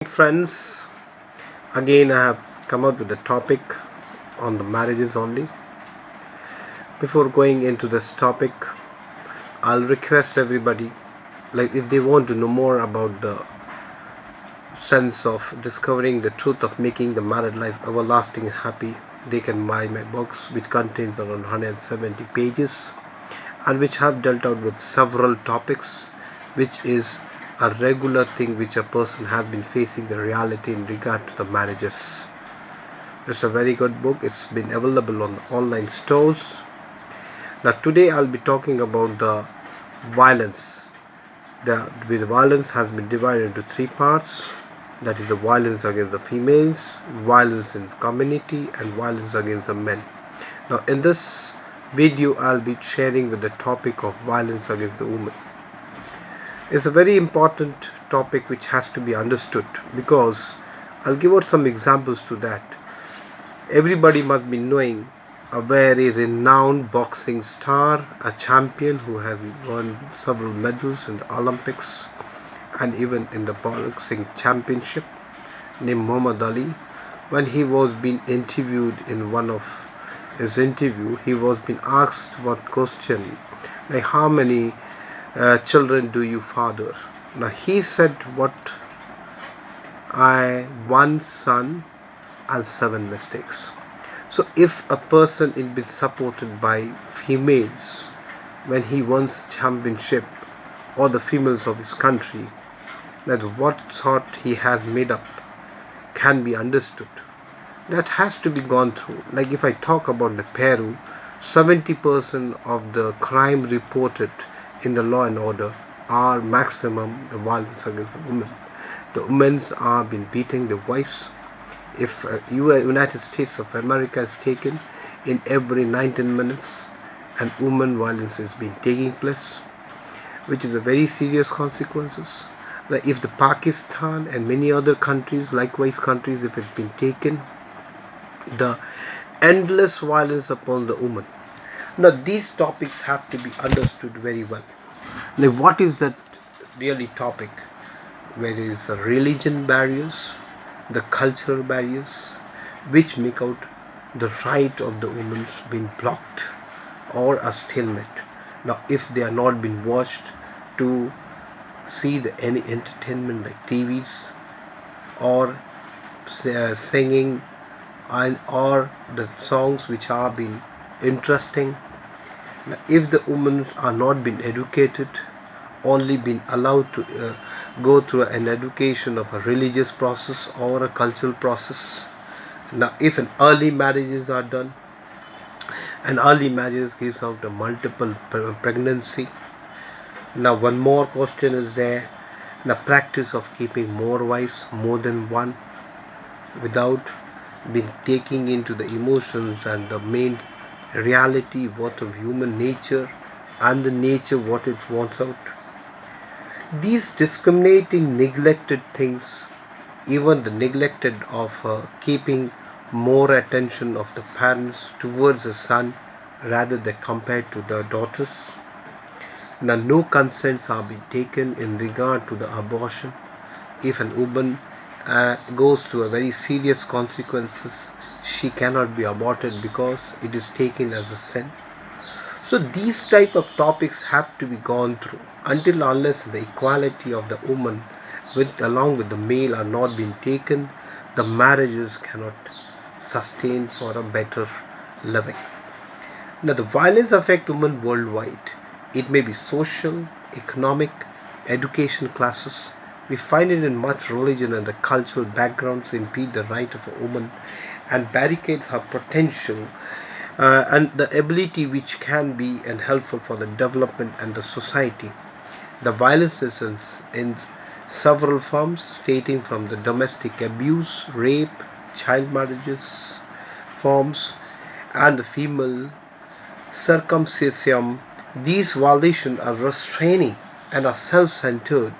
Friends, again I have come up with a topic on the marriages only. Before going into this topic, I'll request everybody, like if they want to know more about the sense of discovering the truth of making the married life everlasting and happy, they can buy my books, which contains around 170 pages and which have dealt out with several topics, which is a regular thing which a person has been facing the reality in regard to the marriages. It's a very good book. It's been available on the online stores. Now today I'll be talking about the violence. The violence has been divided into three parts. That is the violence against the females, violence in the community, and violence against the men. Now in this video I'll be sharing with the topic of violence against the women. It's a very important topic which has to be understood, because I'll give out some examples to that. Everybody must be knowing a very renowned boxing star, a champion who has won several medals in the Olympics and even in the boxing championship, named Muhammad Ali. When he was being interviewed in one of his interview, he was being asked one question, like how many children do you father? Now he said, one son and 7 mistakes. So if a person is being supported by females when he wins championship, or the females of his country, that what thought he has made up can be understood. That has to be gone through. Like if I talk about the Peru, 70% of the crime reported in the law and order are maximum the violence against the women. The women are being beating their wives. If United States of America is taken, in every 19 minutes an woman violence is being taking place, which is a very serious consequences. Like if the Pakistan and many other countries, likewise countries, if it's been taken, the endless violence upon the woman. Now these topics have to be understood very well. Like what is that really topic? Where is the religion barriers, the cultural barriers, which make out the right of the women being blocked or a stalemate. Now if they are not being watched to see any entertainment like TVs or singing or the songs which are being interesting. Now, if the women are not being educated, only been allowed to go through an education of a religious process or a cultural process. Now if an early marriages are done, and early marriages gives out a multiple pregnancy. Now one more question is there, the practice of keeping more wives, more than one, without being taking into the emotions and the main reality what of human nature and the nature what it wants out. These discriminating neglected things, even the neglected of keeping more attention of the parents towards the son rather than compared to the daughters. Now no consents are being taken in regard to the abortion. If an woman goes to a very serious consequences, she cannot be aborted because it is taken as a sin. So these type of topics have to be gone through. Until unless the equality of the woman along with the male are not being taken, the marriages cannot sustain for a better living. Now the violence affects women worldwide. It may be social, economic, education classes. We find it in much religion, and the cultural backgrounds impede the right of a woman and barricades her potential and the ability which can be and helpful for the development and the society. The violence is in several forms, stating from the domestic abuse, rape, child marriages forms, and the female circumcision. These violations are restraining and are self-centered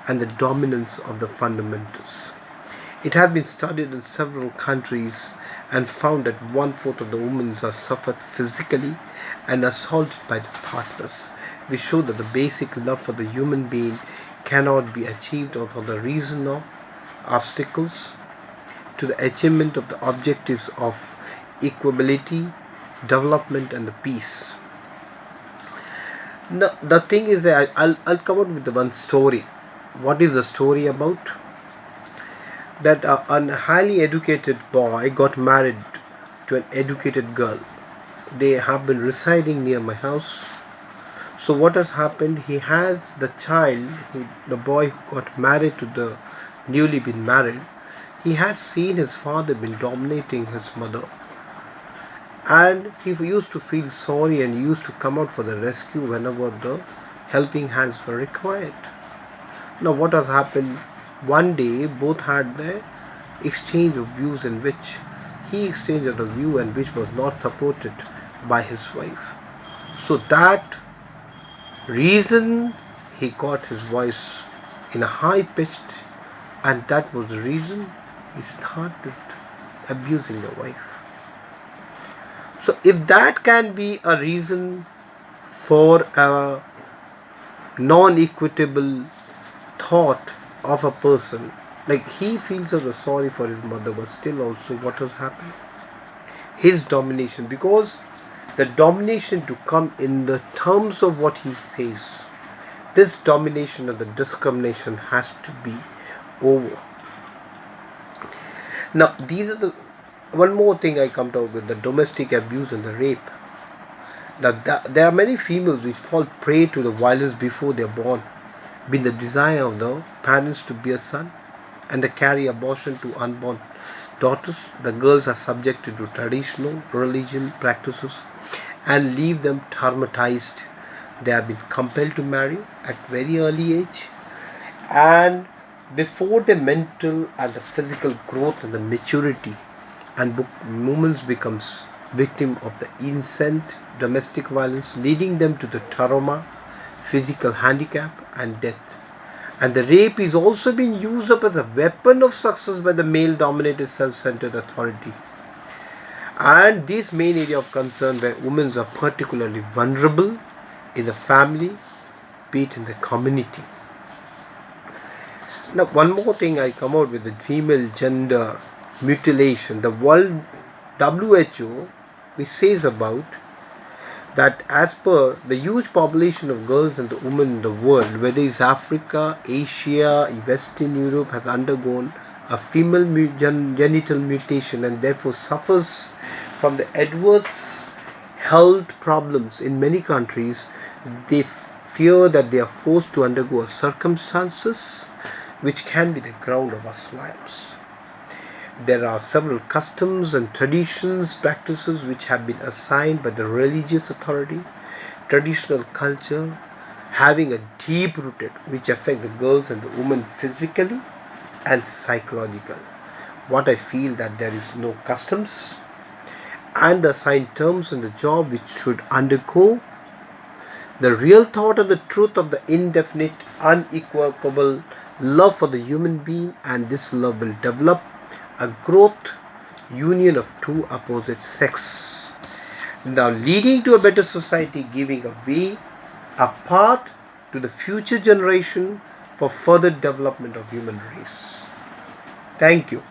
and the dominance of the fundamentals. It has been studied in several countries and found that 1/4 of the women are suffered physically and assaulted by the partners. We show that the basic love for the human being cannot be achieved or for the reason of obstacles to the achievement of the objectives of equality, development, and the peace. Now, the thing is that I'll come out with the one story. What is the story about? That a highly educated boy got married to an educated girl. They have been residing near my house. So what has happened? He has the child, the boy who got married to the newly been married. He has seen his father been dominating his mother, and he used to feel sorry and used to come out for the rescue whenever the helping hands were required. Now what has happened? One day both had the exchange of views in which he exchanged a view and which was not supported by his wife. So that reason he got his voice in a high pitched, and that was the reason he started abusing the wife. So if that can be a reason for a non-equitable thought of a person, like he feels sorry for his mother, but still also what has happened? His domination, because the domination to come in the terms of what he says, this domination and the discrimination has to be over. Now these are the one more thing I come out with, the domestic abuse and the rape. Now there are many females which fall prey to the violence before they are born, being the desire of the parents to be a son, and they carry abortion to unborn daughters. The girls are subjected to traditional religion practices and leave them traumatized. They have been compelled to marry at very early age, and before their mental and the physical growth and the maturity, and women becomes victim of the incest, domestic violence, leading them to the trauma, physical handicap, and death. And the rape is also being used up as a weapon of success by the male-dominated self-centered authority. And this main area of concern where women are particularly vulnerable in the family, be it in the community. Now one more thing I come out with, the female gender mutilation. The World WHO, which says about that as per the huge population of girls and the women in the world, whether it's Africa, Asia, Western Europe, has undergone a female genital mutation and therefore suffers from the adverse health problems in many countries. They fear that they are forced to undergo circumstances which can be the ground of asylums. There are several customs and traditions, practices which have been assigned by the religious authority, traditional culture, having a deep rooted, which affect the girls and the women physically and psychologically. What I feel that there is no customs and the assigned terms in the job which should undergo the real thought and the truth of the indefinite, unequivocal love for the human being, and this love will develop a growth union of two opposite sex, now leading to a better society, giving a way, a path to the future generation for further development of human race. Thank you.